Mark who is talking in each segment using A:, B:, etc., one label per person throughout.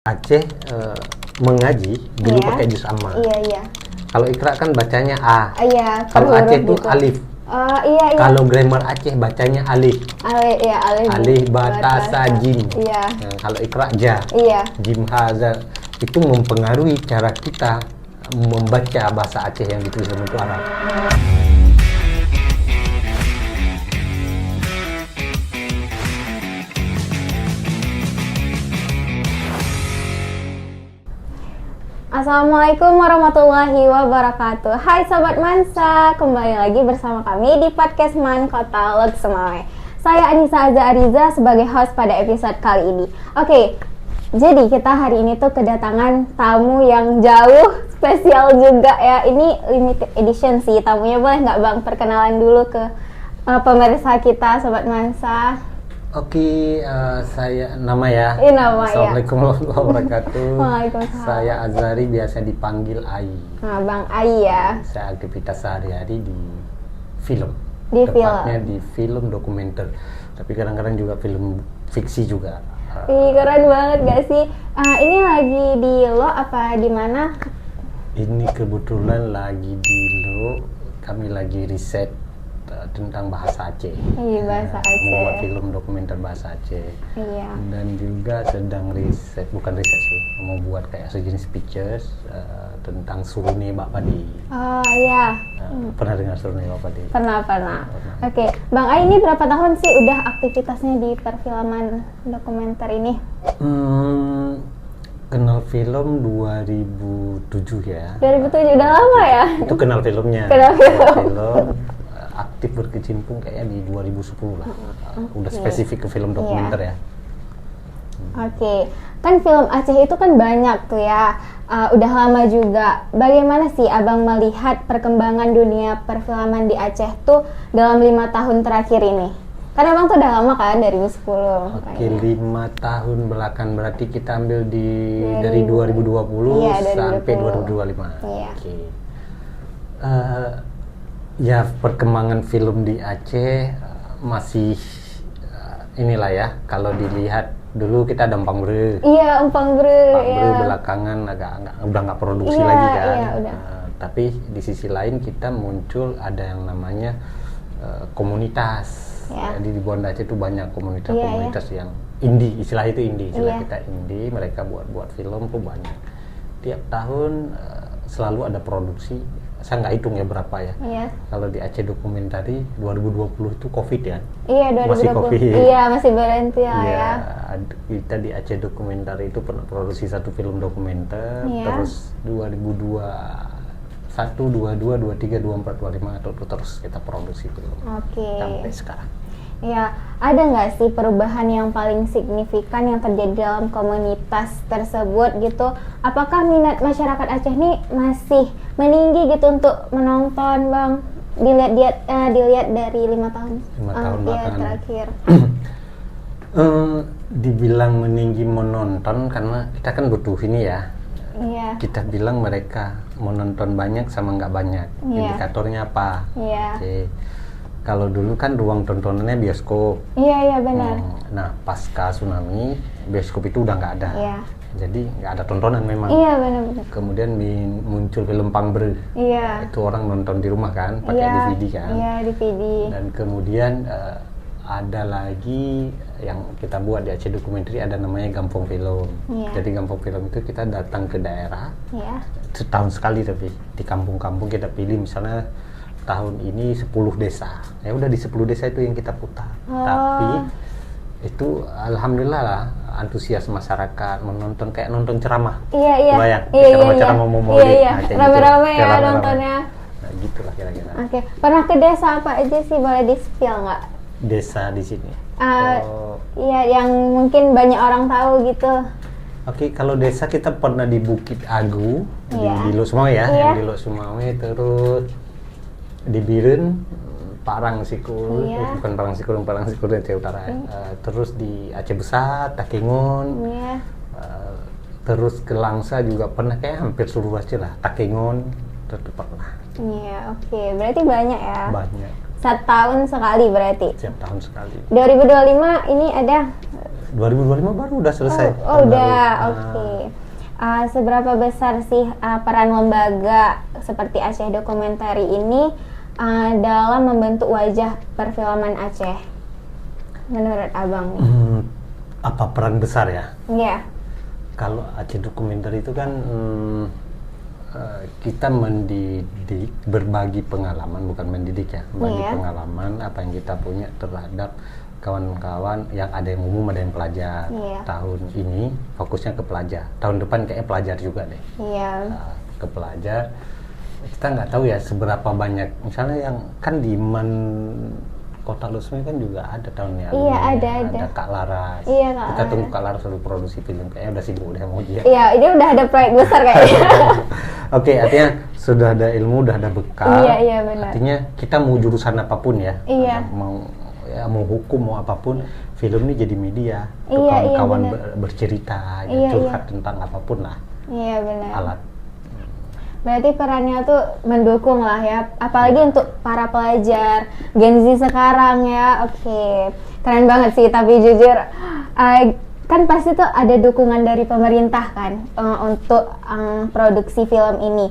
A: Aceh mengaji dulu pakai juz amma.
B: Iya.
A: Kalau Iqra kan bacanya A.
B: Iya.
A: Kalau Aceh itu
B: gitu.
A: alif.
B: Iya.
A: Kalau grammar Aceh bacanya alif.
B: Alif.
A: Alif batasa jim.
B: Iya.
A: Nah, kalau Iqra ja.
B: Iya.
A: Jim haza. Itu mempengaruhi cara kita membaca bahasa Aceh yang ditulis dalam bentuk Arab.
B: Assalamualaikum warahmatullahi wabarakatuh. Hai Sobat Mansa, kembali lagi bersama kami di podcast Man Kota Lod Semawe. Saya Anissa Azza Ariza sebagai host pada episode kali ini. Oke, jadi kita hari ini tuh kedatangan tamu yang jauh spesial juga ya. Ini limited edition sih tamunya, boleh nggak Bang perkenalan dulu ke pemirsa kita Sobat Mansa?
A: Oke, saya nama ya.
B: Nama
A: Assalamualaikum warahmatullahi wabarakatuh.
B: Waalaikumsalam.
A: Saya Azari, biasa dipanggil Ai.
B: Nah, Bang Ai ya.
A: Saya aktivitas sehari-hari di film.
B: Tepatnya
A: di film dokumenter. Tapi kadang-kadang juga film fiksi juga.
B: Ih, keren banget gak sih? Ini lagi di lo apa di mana?
A: Ini kebetulan lagi di Lo, kami lagi riset tentang bahasa Aceh.
B: Iya, bahasa Aceh.
A: Membuat film dokumenter bahasa Aceh.
B: Iya.
A: Dan juga sedang bukan riset sih, membuat kayak sejenis pictures tentang Suruni Bak Padi.
B: Oh iya.
A: Pernah dengar Suruni Bak Padi?
B: Pernah. Oke, Bang Ai ini berapa tahun sih udah aktivitasnya di perfilman dokumenter ini?
A: Kenal film 2007 ya.
B: 2007, udah lama ya?
A: Itu kenal filmnya.
B: Kenal film.
A: Aktif berkecimpung kayaknya di 2010 lah. Udah spesifik ke film dokumenter ya.
B: Oke, kan film Aceh itu kan banyak tuh ya. Udah lama juga. Bagaimana sih Abang melihat perkembangan dunia perfilman di Aceh tuh dalam 5 tahun terakhir ini? Karena Abang tuh udah lama kan, dari 2010.
A: Oke, 5 tahun belakang berarti kita ambil dari 2020 sampai 2025.
B: Iya.
A: Oke. Ya, perkembangan film di Aceh masih inilah ya. Kalau dilihat dulu kita ada Empang Bre.
B: Iya, Empang Bre.
A: Belakangan udah nggak produksi lagi kan.
B: Iya, udah.
A: Tapi di sisi lain kita muncul ada yang namanya komunitas. Jadi di Banda Aceh itu banyak komunitas yang indie, istilah itu indie. Kita indie, mereka buat film tuh banyak. Tiap tahun selalu ada produksi. Saya nggak hitung ya berapa ya. Kalau di Aceh Dokumentari 2020 itu COVID ya. Iya, 2020. Masih COVID.
B: Iya, masih berhenti ya.
A: Kita di Aceh Dokumentari itu pernah produksi satu film dokumenter. Terus 2021, 22, 23, 24, 25 itu terus kita produksi film. Sampai sekarang.
B: Ya, ada nggak sih perubahan yang paling signifikan yang terjadi dalam komunitas tersebut gitu? Apakah minat masyarakat Aceh ini masih meninggi gitu untuk menonton, Bang? Dilihat dari 5 tahun.
A: 5 tahun belakangan
B: terakhir.
A: Dibilang meninggi menonton karena kita kan butuh ini ya.
B: Iya.
A: Kita bilang mereka menonton banyak sama nggak banyak. Indikatornya apa? Oke. Kalau dulu kan ruang tontonannya bioskop.
B: Iya benar.
A: Nah, pasca tsunami bioskop itu udah nggak ada. Jadi nggak ada tontonan memang.
B: Iya benar.
A: Kemudian muncul film Empang Bre.
B: Iya.
A: Itu orang nonton di rumah kan, pakai DVD kan.
B: Iya, DVD.
A: Dan kemudian ada lagi yang kita buat di Aceh Dokumentari, ada namanya Gampong Film. Jadi Gampong Film itu kita datang ke daerah. Setahun sekali, tapi di kampung-kampung kita pilih misalnya tahun ini 10 desa. Ya udah di 10 desa itu yang kita putar. Tapi itu alhamdulillah lah antusias masyarakat menonton kayak nonton ceramah.
B: Iya.
A: Bayang, ceramah mau
B: Rame-rame ya nontonnya.
A: Nah, gitulah kira-kira.
B: Oke. Pernah ke desa apa aja sih, boleh di-spill nggak?
A: Desa di sini.
B: Iya, yang mungkin banyak orang tahu gitu.
A: Oke, kalau desa kita pernah di Bukit Agu, di Lo Semawe ya, yang di Lo Semawe, terus di Biren, Parang Sikur, bukan Parang Sikur di Aceh Utara. Terus di Aceh Besar, Takengon, terus ke Langsa juga pernah, kayak hampir seluruh Aceh lah. Takengon, itu pernah.
B: Iya, oke. Berarti banyak ya?
A: Banyak.
B: Setahun sekali berarti?
A: Setiap tahun sekali.
B: 2025 ini ada
A: 2025 baru udah selesai.
B: Udah, oke. Seberapa besar sih peran lembaga seperti Aceh Documentary ini dalam membentuk wajah perfilman Aceh menurut abang?
A: Apa peran besar ya?
B: Iya.
A: Kalau Aceh Documentary itu kan kita mendidik, berbagi pengalaman, bukan mendidik ya, berbagi pengalaman apa yang kita punya terhadap kawan-kawan yang ada yang umum, ada yang pelajar. Tahun ini fokusnya ke pelajar, tahun depan kayaknya pelajar juga deh. Ke pelajar. Kita nggak tahu ya seberapa banyak, misalnya yang kan di Kota Lusme kan juga ada tahun ini. Ada Kak Laras. Kita tunggu Kak Laras dulu produksi film, kayaknya udah sibuk deh mau dia.
B: Iya, ini udah ada proyek besar kayaknya.
A: Oke, artinya sudah ada ilmu, udah ada bekal.
B: Iya, benar.
A: Artinya kita mau jurusan apapun ya.
B: Iya.
A: Mau hukum, mau apapun, film ini jadi media. Untuk kawan-kawan bercerita, curhat tentang apapun lah.
B: Iya, benar.
A: Alat.
B: Berarti perannya tuh mendukung lah ya, apalagi untuk para pelajar Gen Z sekarang ya. Oke, keren banget sih. Tapi jujur, kan pasti tuh ada dukungan dari pemerintah kan untuk produksi film ini.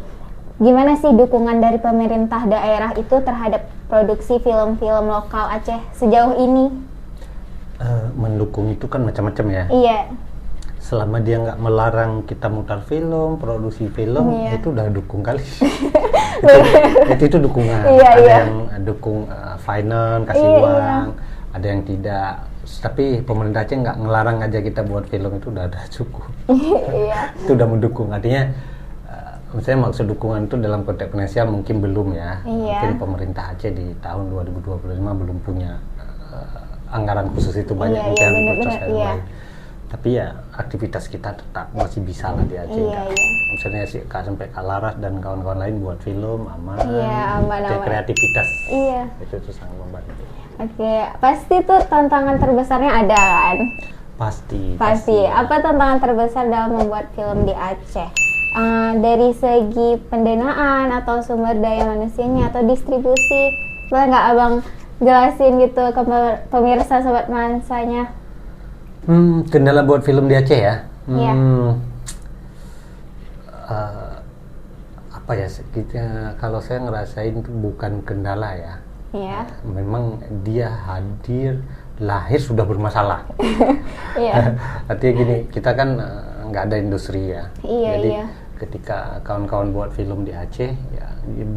B: Gimana sih dukungan dari pemerintah daerah itu terhadap produksi film-film lokal Aceh sejauh ini?
A: Mendukung itu kan macam-macam ya.
B: Iya.
A: Selama dia nggak melarang kita mutar film, produksi film, itu udah dukung kali. itu dukungan. Ada yang dukung finance, kasih uang, ada yang tidak. Tapi pemerintah Aceh nggak ngelarang aja kita buat film, itu udah cukup. Itu udah mendukung. Artinya, misalnya maksud dukungan itu dalam konteks finansial mungkin belum ya. Mungkin pemerintah Aceh di tahun 2025 belum punya anggaran khusus itu banyak tapi ya aktivitas kita tetap masih bisa lah di Aceh. Misalnya si sampai Kak Laras dan kawan-kawan lain buat film aman. Kreativitas itu sangat membantu.
B: Oke, pasti tuh tantangan terbesarnya ada kan?
A: Pasti.
B: Apa tantangan terbesar dalam membuat film di Aceh? Dari segi pendanaan atau sumber daya manusianya atau distribusi, boleh nggak abang jelasin gitu ke pemirsa Sobat Mansanya?
A: Kendala buat film di Aceh ya. Apa ya? Kalau saya ngerasain itu bukan kendala ya. Memang dia lahir sudah bermasalah. Artinya gini, kita kan nggak ada industri ya. Jadi ketika kawan-kawan buat film di Aceh, ya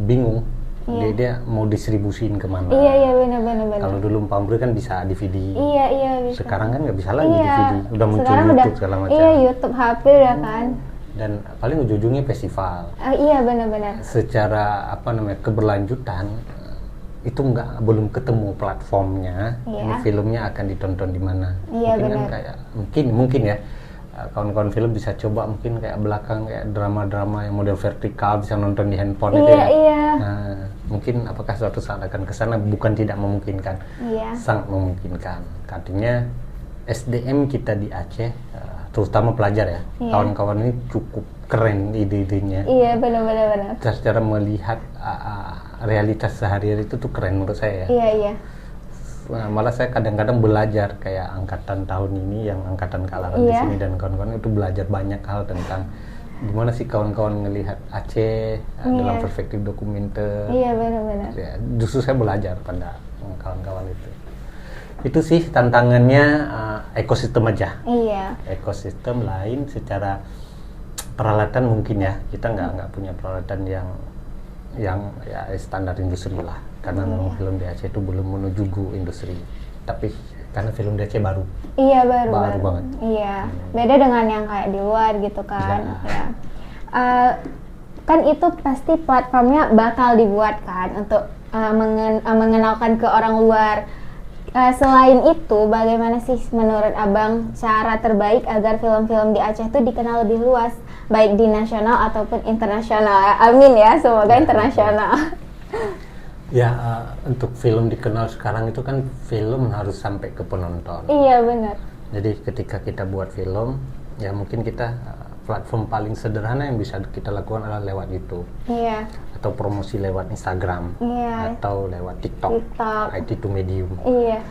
A: bingung. Dia mau distribusiin kemana?
B: Benar.
A: Kalau dulu Pampri kan bisa DVD.
B: Bisa.
A: Sekarang kan nggak bisa lagi DVD. Udah muncul
B: sekarang
A: YouTube segala macam.
B: YouTube, HP udah kan.
A: Dan paling ujung-ujungnya festival.
B: Benar.
A: Secara keberlanjutan itu belum ketemu platformnya. Ini filmnya akan ditonton di mana? Mungkin ya. Kawan-kawan film bisa coba mungkin kayak belakang kayak drama-drama yang model vertikal bisa nonton di handphone itu ya. Nah, mungkin apakah suatu saat akan kesana? Bukan tidak memungkinkan, sangat memungkinkan. Artinya SDM kita di Aceh, terutama pelajar ya, kawan-kawan ini cukup keren ide-idenya.
B: Benar.
A: Secara melihat realitas sehari-hari itu tuh keren menurut saya ya. Nah, malah saya kadang-kadang belajar kayak angkatan tahun ini yang angkatan Kak Laras di sini dan kawan-kawan itu belajar banyak hal tentang gimana sih kawan-kawan ngelihat Aceh dalam perspektif dokumenter.
B: Benar.
A: Ya, justru saya belajar pada kawan-kawan itu. Itu sih tantangannya ekosistem aja. Ekosistem lain secara peralatan mungkin ya kita nggak punya peralatan yang ya standar industri lah. Karena memang film di Aceh itu belum menuju go industri, tapi karena film di Aceh baru banget. Beda dengan yang kayak di luar gitu kan. Kan itu pasti platformnya bakal dibuat kan untuk mengenalkan ke orang luar. Selain itu, bagaimana sih menurut abang cara terbaik agar film-film di Aceh itu dikenal lebih luas, baik di nasional ataupun internasional? Amin ya, semoga internasional. Ya, untuk film dikenal sekarang itu kan film harus sampai ke penonton.
B: Benar.
A: Jadi ketika kita buat film, ya mungkin kita platform paling sederhana yang bisa kita lakukan adalah lewat YouTube.
B: Iya.
A: Atau promosi lewat Instagram.
B: Iya.
A: Atau lewat TikTok. IT to medium.
B: Iya.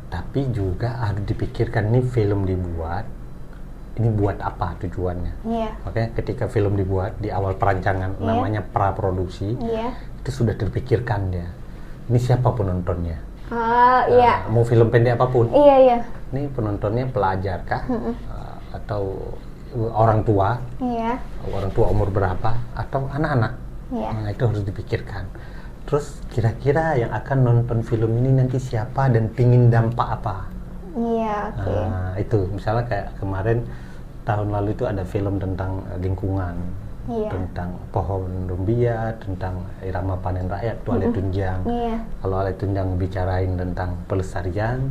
A: Tapi juga harus dipikirkan nih film dibuat, ini buat apa tujuannya.
B: Iya.
A: Makanya ketika film dibuat di awal perancangan, namanya praproduksi, itu sudah terpikirkan dia. Ini siapa penontonnya?
B: Iya.
A: Mau film pendek apapun.
B: Iya, iya.
A: Ini penontonnya pelajar kah? Atau orang tua?
B: Iya.
A: Orang tua umur berapa? Atau anak-anak?
B: Iya.
A: Nah, itu harus dipikirkan. Terus kira-kira yang akan nonton film ini nanti siapa dan pingin dampak apa?
B: Iya, oke.
A: Nah, itu misalnya kayak kemarin tahun lalu itu ada film tentang lingkungan, tentang pohon rumbia, tentang irama panen rakyat, itu Ale Tunjang. Kalau Ale Tunjang bicarain tentang pelestarian,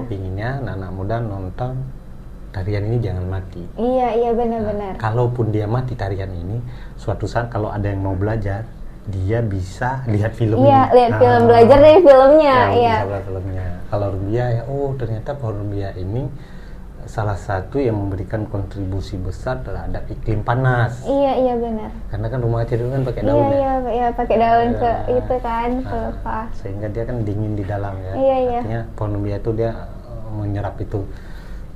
A: pinginnya anak-anak muda nonton tarian ini jangan mati.
B: Iya, benar-benar.
A: Kalaupun dia mati tarian ini, suatu saat kalau ada yang mau belajar, dia bisa lihat film ini.
B: Iya, lihat film, belajar dari filmnya. Iya.
A: Bisa lihat filmnya. Kalau rumbia ya, ternyata pohon rumbia ini salah satu yang memberikan kontribusi besar terhadap iklim panas.
B: Iya, benar.
A: Karena kan rumah kecil itu kan pakai daun
B: Iya, pakai daun ke itu kan, pelepah.
A: Sehingga dia kan dingin di dalam ya.
B: Iya.
A: Artinya pohon rumbia itu dia menyerap itu.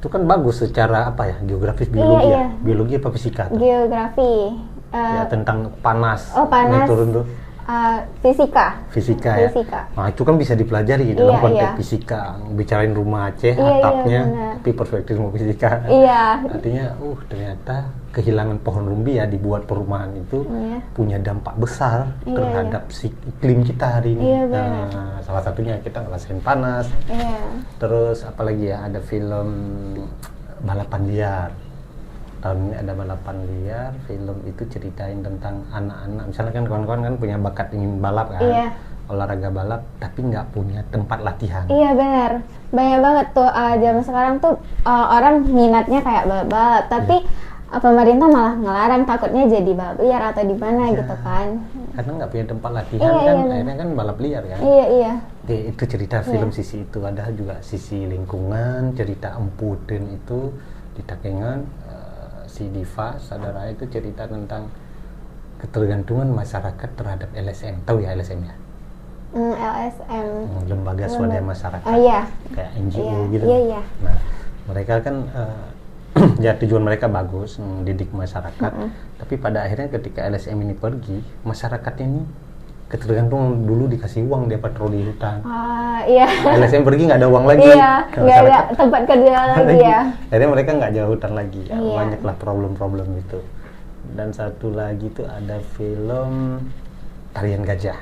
A: Itu kan bagus secara apa ya, geografis biologi ya. Biologi apa fisika?
B: Geografi.
A: Ya, tentang panas.
B: Panas.
A: Turun tuh.
B: Fisika ya.
A: Nah, itu kan bisa dipelajari dalam konteks fisika. Bicarain rumah Aceh, atapnya, tapi perspektif ilmu fisika.
B: Iya.
A: Artinya, ternyata kehilangan pohon rumbia dibuat perumahan itu punya dampak besar terhadap iklim kita hari ini. Nah, salah satunya kita ngerasain panas. Terus apalagi ya, ada film Balapan Liar. Tahun ini ada Balapan Liar, film itu ceritain tentang anak-anak. Misalnya kan kawan-kawan kan punya bakat ingin balap kan, olahraga balap, tapi nggak punya tempat latihan.
B: Iya benar, banyak banget tuh zaman sekarang tuh orang minatnya kayak balap-balap, tapi pemerintah malah ngelarang, takutnya jadi balap liar atau di mana gitu kan.
A: Karena nggak punya tempat latihan kan, akhirnya kan balap liar kan.
B: Iya.
A: Itu cerita film sisi itu, ada juga sisi lingkungan, cerita Empuden itu di Takengon. Si Diva, saudara itu cerita tentang ketergantungan masyarakat terhadap LSM. Tahu ya LSM ya?
B: LSM.
A: Lembaga Swadaya Masyarakat. Kayak NGO gitu.
B: Iya.
A: Nah, mereka kan ya tujuan mereka bagus, mendidik masyarakat. Tapi pada akhirnya ketika LSM ini pergi, masyarakat ini ketergantungan. Dulu dikasih uang dia patroli hutan. LSM pergi nggak ada uang lagi.
B: Nggak ada tempat kerja lagi ya.
A: Akhirnya mereka nggak jauh hutan lagi. Banyaklah problem-problem itu. Dan satu lagi itu ada film Tarian Gajah.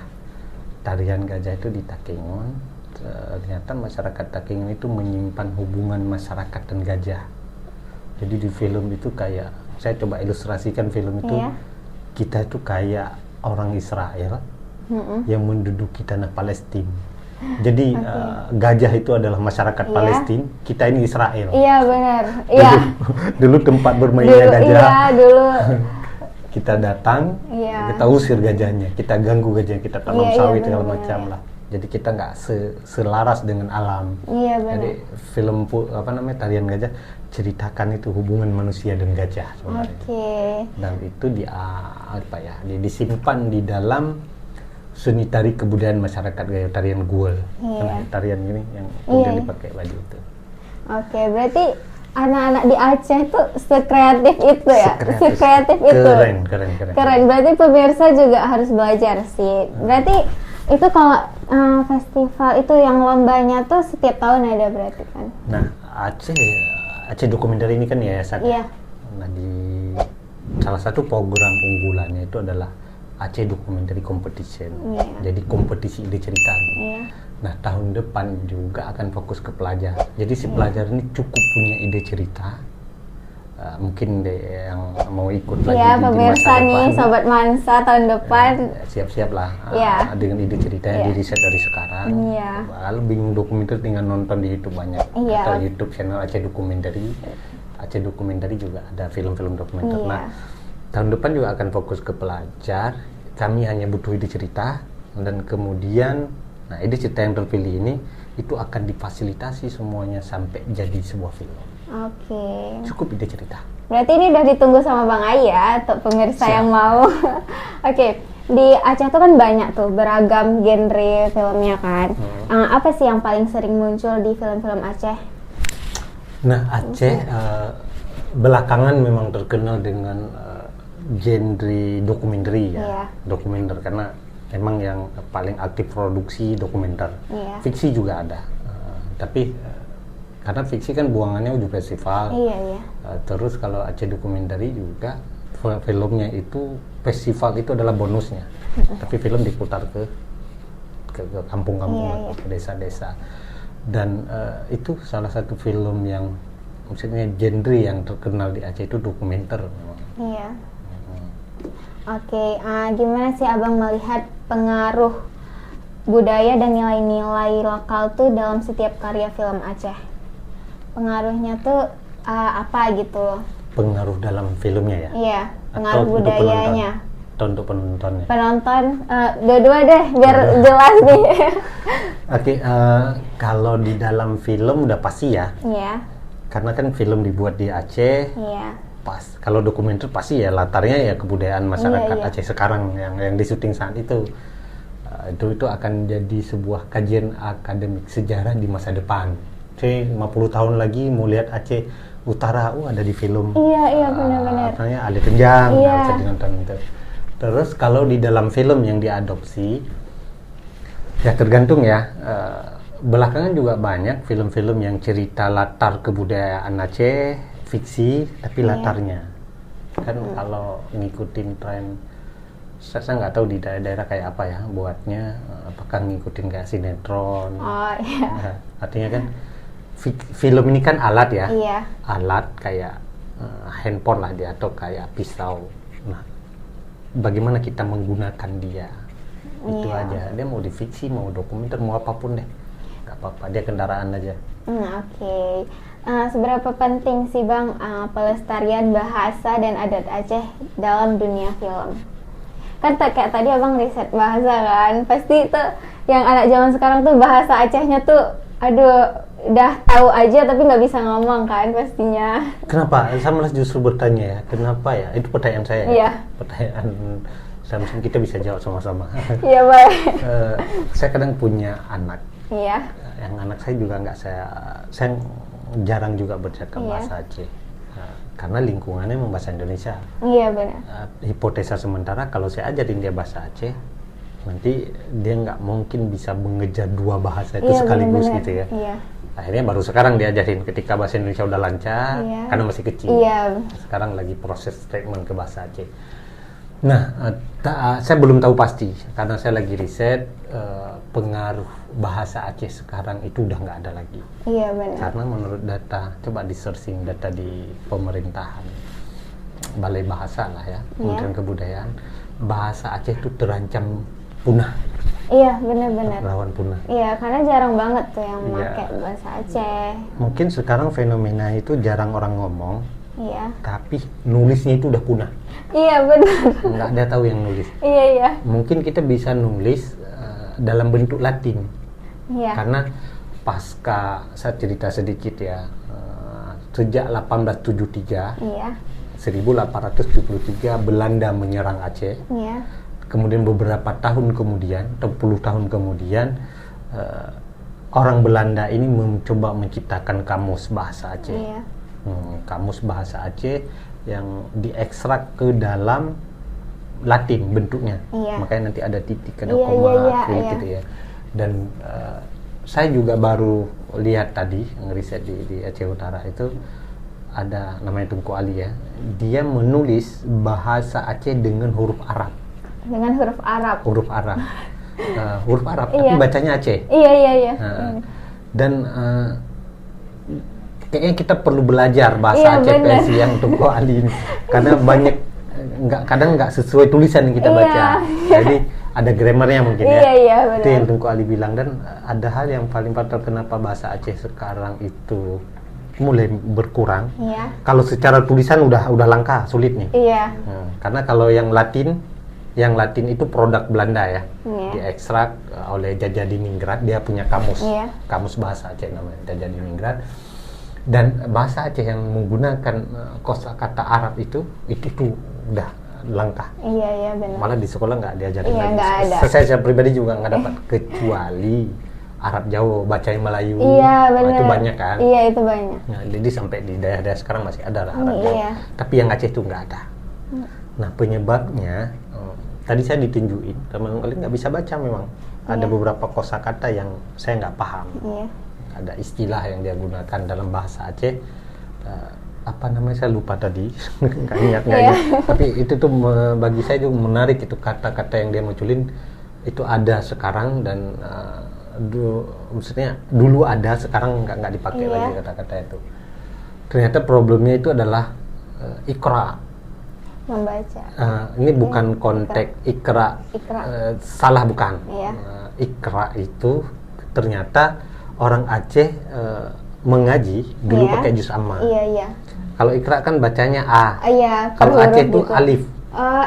A: Tarian Gajah itu di Takengon. Ternyata masyarakat Takengon itu menyimpan hubungan masyarakat dan gajah. Jadi di film itu kayak, saya coba ilustrasikan film itu, kita itu kayak orang Israel yang menduduki tanah Palestina. Jadi gajah itu adalah masyarakat Palestina, kita ini Israel.
B: Iya benar.
A: Dulu tempat bermainnya gajah.
B: Iya dulu.
A: Kita datang, kita usir gajahnya, kita ganggu gajahnya, kita tanam sawit segala macam lah. Jadi kita nggak selaras dengan alam.
B: Iya benar.
A: Jadi film Tarian Gajah ceritakan itu hubungan manusia dan gajah sebenarnya. Dan itu disimpan di dalam seni tari kebudayaan masyarakat gaya tarian Guel. Tarian ini yang kemudian dipakai baju itu. Berarti
B: anak-anak di Aceh tuh sekreatif itu ya? Sekreatif itu. Keren. Berarti pemirsa juga harus belajar sih. Berarti itu kalau festival itu yang lombanya tuh setiap tahun ada berarti kan?
A: Nah, Aceh Dokumenter ini kan yayasan. Nah, di salah satu program unggulannya itu adalah Aceh Documentary Competition. Jadi kompetisi ide cerita. Nah, tahun depan juga akan fokus ke pelajar. Jadi si pelajar ini cukup punya ide cerita. Mungkin yang mau ikut lagi di
B: pemirsa nih, Sobat Mansa tahun depan
A: siap-siap lah dengan ide ceritanya, di riset dari sekarang. Kalau bingung dokumenter tinggal nonton di YouTube banyak. Atau YouTube channel Aceh Documentary. Aceh Documentary juga ada film-film dokumenter. Nah, tahun depan juga akan fokus ke pelajar. Kami hanya butuh ide cerita, dan kemudian ide cerita yang terpilih ini itu akan difasilitasi semuanya sampai jadi sebuah film. Cukup ide cerita.
B: Berarti ini udah ditunggu sama Bang Ai ya, untuk pemirsa yang mau. Oke, di Aceh tuh kan banyak tuh beragam genre filmnya kan. Apa sih yang paling sering muncul di film-film Aceh?
A: Nah, Aceh belakangan memang terkenal dengan genre dokumenter ya, dokumenter karena emang yang paling aktif produksi dokumenter. Fiksi juga ada, tapi karena fiksi kan buangannya udah festival. Terus kalau Aceh dokumenter juga filmnya itu festival itu adalah bonusnya, tapi film diputar ke kampung-kampung, ke desa-desa, dan itu salah satu film yang maksudnya genre yang terkenal di Aceh itu dokumenter.
B: Oke, gimana sih Abang melihat pengaruh budaya dan nilai-nilai lokal tuh dalam setiap karya film Aceh? Pengaruhnya tuh apa gitu?
A: Pengaruh dalam filmnya ya?
B: Iya, pengaruh atau budayanya.
A: Untuk penontonnya?
B: Penonton, dua-dua deh, biar jelas nih.
A: Oke, kalau di dalam film udah pasti ya. Karena kan film dibuat di Aceh. Pas kalau dokumenter pasti ya latarnya ya kebudayaan masyarakat Aceh sekarang yang disyuting saat itu. Itu akan jadi sebuah kajian akademik sejarah di masa depan. 50 tahun lagi mau lihat Aceh Utara, ada di film.
B: Iya benar-benar.
A: Artinya ada Kenjang, bisa dinonton itu. Terus kalau di dalam film yang diadopsi, ya tergantung ya. Belakangan juga banyak film-film yang cerita latar kebudayaan Aceh, fiksi, tapi latarnya. Kan kalau ngikutin tren, saya nggak tahu di daerah-daerah kayak apa ya buatnya, apakah ngikutin kayak sinetron. Artinya kan film ini kan alat ya, alat kayak handphone lah dia atau kayak pisau. Nah, bagaimana kita menggunakan dia, itu aja. Dia mau di fiksi, mau dokumenter, mau apapun deh, nggak apa-apa. Dia kendaraan aja.
B: Oke. Seberapa penting sih Bang pelestarian bahasa dan adat Aceh dalam dunia film? Kan kayak tadi Abang riset bahasa kan, pasti itu yang anak zaman sekarang tuh bahasa Acehnya tuh, aduh, udah tahu aja tapi nggak bisa ngomong kan pastinya.
A: Kenapa? Saya malah justru bertanya ya, kenapa ya? Itu pertanyaan saya. Pertanyaan saya, mungkin kita bisa jawab sama-sama.
B: Iya boleh.
A: Saya kadang punya anak.
B: Yang
A: anak saya juga nggak saya jarang juga bercakap bahasa Aceh. Karena lingkungannya memang bahasa Indonesia.
B: Iya benar.
A: Hipotesa sementara kalau saya ajarin dia bahasa Aceh, nanti dia nggak mungkin bisa mengejar dua bahasa itu sekaligus gitu ya. Akhirnya baru sekarang diajarin ketika bahasa Indonesia udah lancar, karena masih kecil. Sekarang lagi proses treatment ke bahasa Aceh. Nah, saya belum tahu pasti karena saya lagi riset pengaruh bahasa Aceh sekarang itu udah nggak ada lagi.
B: Benar.
A: Karena menurut data, coba di searching data di pemerintahan, Balai Bahasa lah ya, Kementerian Kebudayaan, bahasa Aceh itu terancam punah.
B: Benar-benar.
A: Rawan punah.
B: Karena jarang banget tuh yang pakai bahasa Aceh.
A: Mungkin sekarang fenomena itu jarang orang ngomong. Tapi nulisnya itu udah punah.
B: Benar.
A: Nggak ada tahu yang nulis. Mungkin kita bisa nulis dalam bentuk Latin. Karena pasca, saya cerita sedikit ya, sejak 1873, 1873 Belanda menyerang Aceh. Kemudian beberapa tahun kemudian, atau puluh tahun kemudian, orang Belanda ini mencoba menciptakan kamus bahasa Aceh. Kamus bahasa Aceh yang diekstrak ke dalam Latin bentuknya. Makanya nanti ada titik, ada koma, gitu ya. Dan saya juga baru lihat tadi, ngeriset di Aceh Utara itu, ada namanya Tunku Ali ya. Dia menulis bahasa Aceh dengan huruf Arab.
B: Dengan huruf Arab.
A: Huruf Arab. Huruf Arab, tapi bacanya Aceh. Dan kayaknya kita perlu belajar bahasa Aceh versi yang Tunku Ali ini, karena banyak kadang nggak sesuai tulisan yang kita baca. Jadi ada grammarnya mungkin ya. Itu yang Tunku Ali bilang. Dan ada hal yang paling fatal kenapa bahasa Aceh sekarang itu mulai berkurang. Kalau secara tulisan udah langka, sulit nih. Karena kalau yang Latin itu produk Belanda ya. Diekstrak oleh Jajah Diningrat, dia punya kamus. Kamus bahasa Aceh namanya Jajah Diningrat. Dan bahasa Aceh yang menggunakan kosakata Arab itu tuh udah langka.
B: Iya benar.
A: Malah di sekolah nggak diajarin lagi.
B: Nggak ada.
A: Saya pribadi juga nggak dapat kecuali Arab Jawa, bacanya Melayu.
B: Iya benar.
A: Itu banyak kan.
B: Iya itu banyak.
A: Nah, jadi sampai di daerah-daerah sekarang masih ada lah Arab Jawa.
B: Iya.
A: Tapi yang Aceh itu nggak ada. Nah penyebabnya tadi saya ditunjukin teman kalian nggak bisa baca memang. Ada beberapa kosakata yang saya nggak paham.
B: Iya.
A: Ada istilah yang dia gunakan dalam bahasa Aceh. Apa namanya saya lupa tadi. Nggak ingat. Tapi itu tuh bagi saya juga menarik, itu kata-kata yang dia munculin itu ada sekarang dan maksudnya dulu ada, sekarang nggak dipakai lagi kata-kata itu. Ternyata problemnya itu adalah ikra.
B: Membaca.
A: Ini bukan konteks ikra. Salah bukan.
B: Iya.
A: Ikra itu ternyata orang Aceh mengaji dulu pakai juz amma.
B: Iya.
A: Kalau ikra kan bacanya a.
B: Iya.
A: Kalau Aceh itu
B: gitu.
A: alif.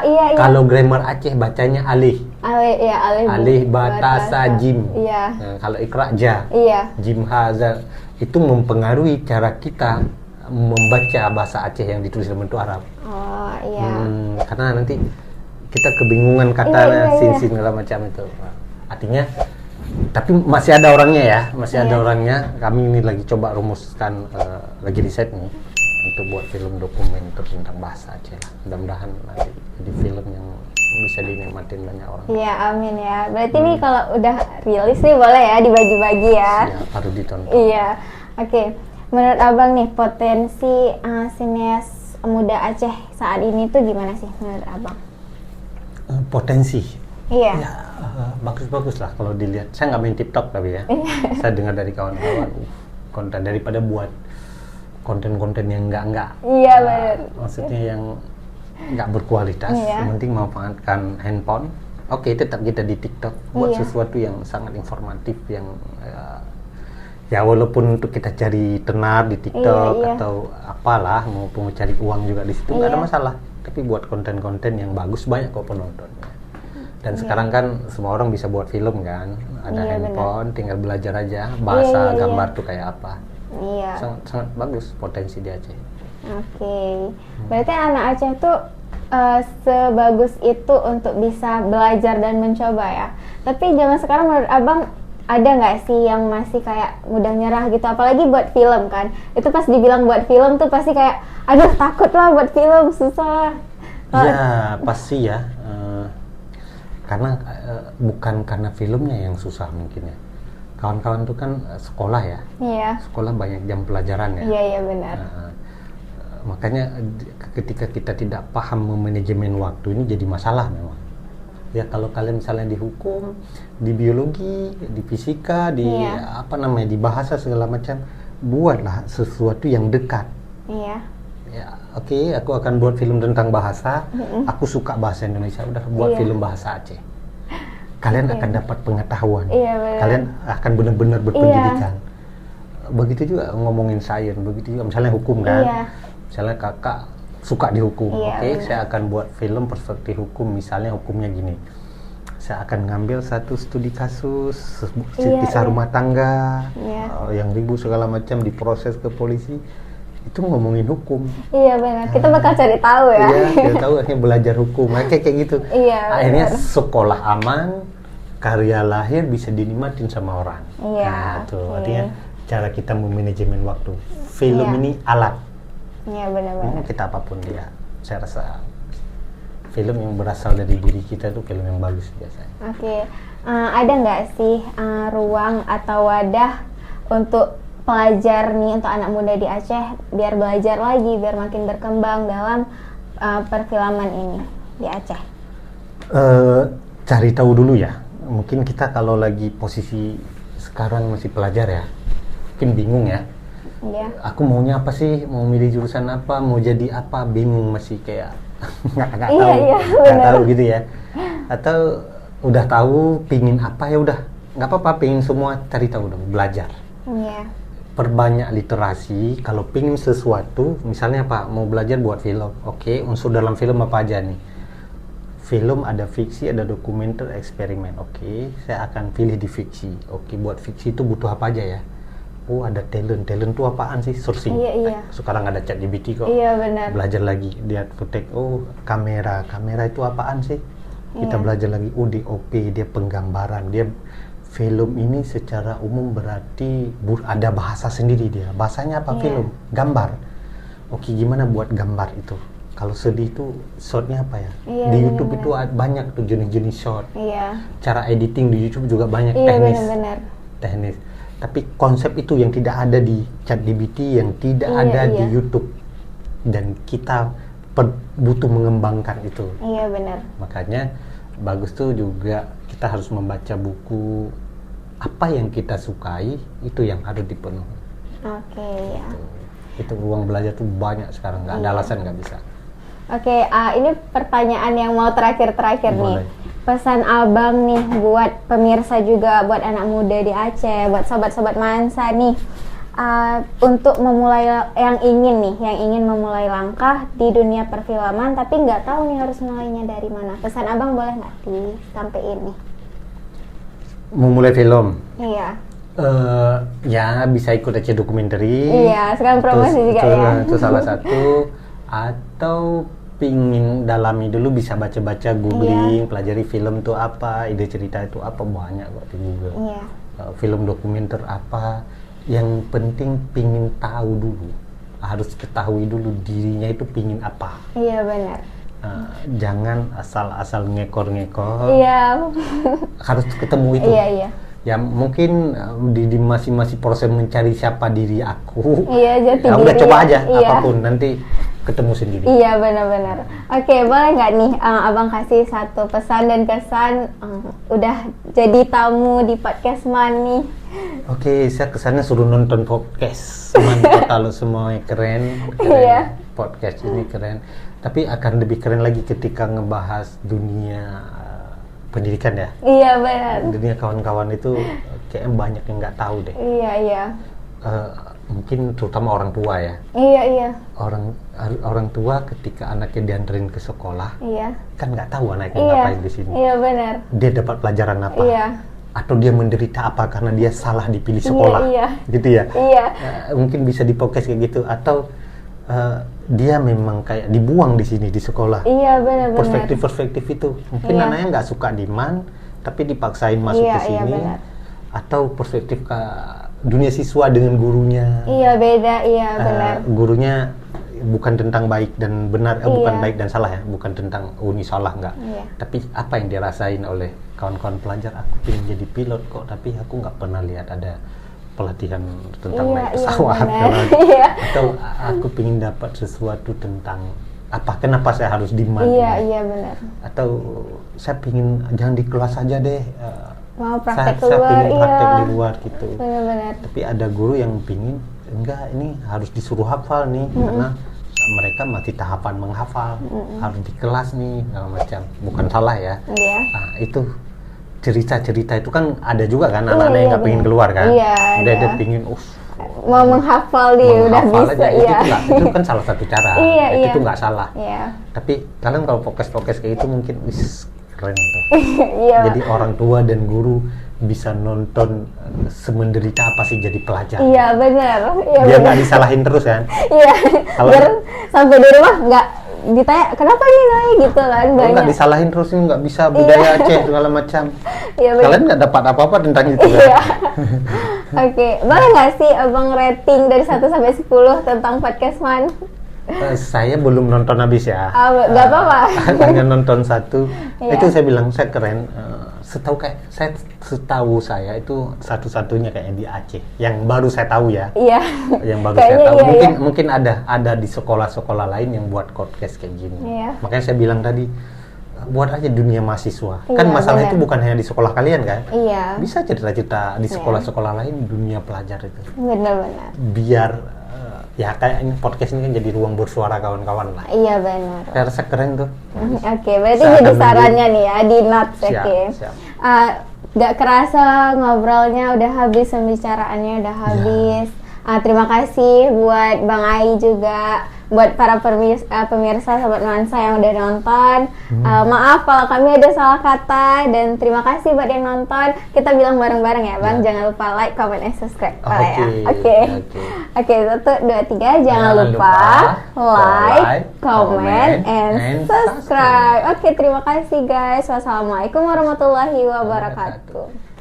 B: Iya.
A: Kalau grammar Aceh bacanya alih. Alih batasa jim.
B: Iya.
A: Kalau ikra ja.
B: Iya.
A: Jim haza itu mempengaruhi cara kita membaca bahasa Aceh yang ditulis dalam bentuk Arab.
B: Oh iya.
A: Karena nanti kita kebingungan katanya sin segala macam itu. Artinya, tapi masih ada orangnya ya, ada orangnya. Kami ini lagi coba rumuskan, lagi riset nih untuk buat film dokumenter tentang bahasa Aceh lah. Mudah-mudahan nanti jadi film yang bisa dinikmatin banyak orang.
B: Iya, amin ya. Berarti nih kalau udah rilis nih boleh ya dibagi-bagi ya.
A: Iya, baru ditonton.
B: Iya. Oke. Menurut Abang nih potensi sineas muda Aceh saat ini tuh gimana sih menurut Abang?
A: Potensi.
B: Iya.
A: Ya, bagus-bagus lah kalau dilihat. Saya nggak main TikTok tapi ya. Saya dengar dari kawan-kawan konten daripada buat konten-konten yang enggak.
B: Iya benar.
A: Maksudnya yang nggak berkualitas. Yang penting memanfaatkan handphone. Oke, tetap kita di TikTok buat sesuatu yang sangat informatif yang ya walaupun untuk kita cari tenar di TikTok atau apalah, maupun cari uang juga di situ nggak ada masalah. Tapi buat konten-konten yang bagus banyak kok penontonnya. Dan sekarang kan semua orang bisa buat film kan, ada handphone, tinggal belajar aja bahasa gambar tuh kayak apa.
B: Iya.
A: Sangat bagus potensi di Aceh.
B: Oke. Berarti anak Aceh tuh sebagus itu untuk bisa belajar dan mencoba ya. Tapi zaman sekarang menurut Abang ada nggak sih yang masih kayak mudah nyerah gitu, apalagi buat film kan? Itu pas dibilang buat film tuh pasti kayak, aduh takut lah buat film, susah.
A: Ya pasti ya, karena bukan karena filmnya yang susah mungkin ya. Kawan-kawan tuh kan sekolah ya, sekolah banyak jam pelajaran ya.
B: Iya benar.
A: Makanya ketika kita tidak paham manajemen waktu ini jadi masalah memang. Ya kalau kalian misalnya di hukum, di biologi, di fisika, di di bahasa segala macam, buatlah sesuatu yang dekat. Iya. Ya, oke, aku akan buat film tentang bahasa. Aku suka bahasa Indonesia, udah buat film bahasa Aceh. Kalian akan dapat pengetahuan. Kalian akan benar-benar berpendidikan. Begitu juga ngomongin sains, begitu juga misalnya hukum kan. Misalnya kakak suka di hukum, saya akan buat film perspektif hukum, misalnya hukumnya gini. Saya akan ngambil satu studi kasus kisah rumah tangga yang ribut segala macam, diproses ke polisi, itu ngomongin hukum.
B: Iya benar, kita bakal cari tahu ya.
A: Iya, kita tahu akhirnya belajar hukum, kayak gitu. Akhirnya sekolah aman, karya lahir bisa dinikmatin sama orang. Nah, tuh artinya cara kita memanajemen waktu. Film ini alat.
B: Iya benar-benar.
A: Kita apapun dia, saya rasa film yang berasal dari diri kita itu film yang bagus biasanya.
B: Oke. Ada nggak sih ruang atau wadah untuk pelajar nih, untuk anak muda di Aceh biar belajar lagi, biar makin berkembang dalam perfilman ini di Aceh?
A: Cari tahu dulu ya. Mungkin kita kalau lagi posisi sekarang masih pelajar ya, mungkin bingung ya. Aku maunya apa sih, mau milih jurusan apa, mau jadi apa, bingung masih kayak nggak tahu gitu ya. Atau udah tahu pingin apa, ya udah nggak apa-apa, pingin semua, cari tahu dong, belajar. Perbanyak literasi. Kalau pingin sesuatu, misalnya apa, mau belajar buat film, oke, unsur dalam film apa aja nih? Film ada fiksi, ada dokumenter, eksperimen, oke, saya akan pilih di fiksi. Oke, buat fiksi itu butuh apa aja ya? oh ada talent tuh apaan sih, searching. Sekarang ada ChatGPT kok.
B: Iya benar.
A: Belajar lagi, lihat footage, oh kamera itu apaan sih, kita belajar lagi. Oh DOP, dia penggambaran, dia film ini secara umum berarti ada bahasa sendiri dia. Bahasanya apa film? Gambar. Oke, gimana buat gambar itu? Kalau sedih itu shotnya apa ya? Di YouTube itu banyak tuh jenis-jenis shot. Cara editing di YouTube juga banyak, teknis. Tapi konsep itu yang tidak ada di ChatGPT, yang tidak ada di YouTube, dan kita butuh mengembangkan itu.
B: Iya benar.
A: Makanya bagus tuh juga kita harus membaca buku, apa yang kita sukai itu yang harus dipenuhi.
B: Oke, ya.
A: Itu ruang belajar tuh banyak sekarang, nggak ada alasan nggak bisa.
B: Oke, ini pertanyaan yang mau terakhir nih. Pesan abang nih buat pemirsa juga, buat anak muda di Aceh, buat sobat-sobat Mansa nih, untuk memulai yang ingin memulai langkah di dunia perfilman tapi nggak tahu nih harus mulainya dari mana. Pesan abang boleh nggak disampaikan nih?
A: Memulai film?
B: Iya.
A: Ya bisa ikut aja dokumenter.
B: Iya, sekarang promosi juga ya.
A: Itu salah satu. Atau pingin dalami dulu, bisa baca-baca, googling, pelajari film itu apa, ide cerita itu apa, banyak kok di Google. Film dokumenter apa, yang penting pingin tahu dulu, harus ketahui dulu dirinya itu pingin apa.
B: Iya benar.
A: Jangan asal-asal ngekor-ngekor.
B: Iya.
A: Harus ketemu itu.
B: Iya.
A: Ya mungkin di masing-masing proses mencari siapa diri aku.
B: Iya, jati
A: ya,
B: diri.
A: Udah coba aja apapun, nanti ketemu sendiri.
B: Iya benar-benar. Oke, boleh nggak nih abang kasih satu pesan dan kesan udah jadi tamu di podcast Man nih?
A: Oke, saya kesannya suruh nonton podcast Man Kota lo semua, keren.
B: Iya.
A: Podcast ini keren. Tapi akan lebih keren lagi ketika ngebahas dunia pendidikan ya.
B: Iya benar.
A: Dunia kawan-kawan itu kayaknya banyak yang nggak tahu deh.
B: Iya.
A: Mungkin terutama orang tua ya.
B: Iya.
A: Orang tua ketika anaknya dianterin ke sekolah, kan nggak tahu anaknya ngapain di sini.
B: Iya benar.
A: Dia dapat pelajaran apa?
B: Iya.
A: Atau dia menderita apa karena dia salah dipilih sekolah, gitu ya?
B: Iya.
A: Mungkin bisa di podcast kayak gitu. Atau dia memang kayak dibuang di sini di sekolah.
B: Iya benar.
A: Perspektif itu mungkin anaknya nggak suka di MAN, tapi dipaksain masuk ke sini. Atau perspektif dunia siswa dengan gurunya.
B: Iya beda, benar.
A: Gurunya bukan tentang baik dan benar, bukan baik dan salah ya, bukan tentang ini salah enggak. Tapi apa yang dirasain oleh kawan-kawan pelajar, aku pengen jadi pilot kok, tapi aku nggak pernah lihat ada pelatihan tentang naik pesawat. Atau aku pengen dapat sesuatu tentang apa, kenapa saya harus di MAN.
B: Iya benar.
A: Atau saya pengen jangan di kelas saja deh.
B: Mau praktek
A: saya
B: keluar,
A: pengen praktek di luar gitu.
B: Benar.
A: Tapi ada guru yang pingin, enggak, ini harus disuruh hafal nih, karena mereka masih tahapan menghafal, harus di kelas nih, segala macam. Bukan salah ya.
B: Iya.
A: Nah, itu cerita-cerita itu kan ada juga kan, anak-anak yang nggak pengen keluar kan.
B: Iya.
A: Dia pingin,
B: mau menghafal dia udah bisa
A: aja. Itu kan salah satu cara. Itu nggak salah.
B: Iya.
A: Tapi kalian kalau podcast kayak itu mungkin keren tuh.
B: Iya.
A: Jadi orang tua dan guru bisa nonton semenderita apa sih jadi pelajar.
B: Iya benar.
A: Biar nggak disalahin terus kan.
B: Iya. Biar sampai di rumah nggak ditanya kenapa nih kayak gitu kan, banyak.
A: Nggak disalahin terus, ini nggak bisa budaya Aceh segala macam.
B: Iya,
A: kalian nggak dapat apa-apa tentang itu kan.
B: Iya. Oke, boleh nggak sih abang rating dari 1 sampai 10 tentang podcast Man?
A: Saya belum nonton habis ya.
B: Nggak apa-apa.
A: Hanya nonton 1. Itu saya bilang saya keren. Setahu saya itu satu-satunya kayaknya di Aceh yang baru saya tahu ya.
B: Iya.
A: Yang baru saya tahu. Mungkin ada di sekolah-sekolah lain yang buat podcast kayak gini.
B: Iya.
A: Makanya saya bilang tadi, buat aja dunia mahasiswa. Kan masalah itu bukan hanya di sekolah kalian kan?
B: Iya.
A: Bisa cerita-cerita di sekolah-sekolah lain, dunia pelajar itu.
B: Benar-benar.
A: Biar ya kayak ini podcast ini kan jadi ruang bersuara kawan-kawan lah.
B: Iya benar.
A: Saya rasa keren tuh.
B: Oke, berarti jadi sarannya nih ya di notes. Oke. Gak kerasa ngobrolnya udah habis, pembicaraannya udah habis. Terima kasih buat Bang Ai juga, buat para pemirsa Sobat Nuansa yang udah nonton. Maaf kalau kami ada salah kata, dan terima kasih buat yang nonton. Kita bilang bareng-bareng ya Bang, jangan lupa like, comment, and subscribe. Oke. 1, 2, 3, jangan lupa like, comment, and subscribe. Oke, terima kasih guys. Wassalamualaikum warahmatullahi wabarakatuh.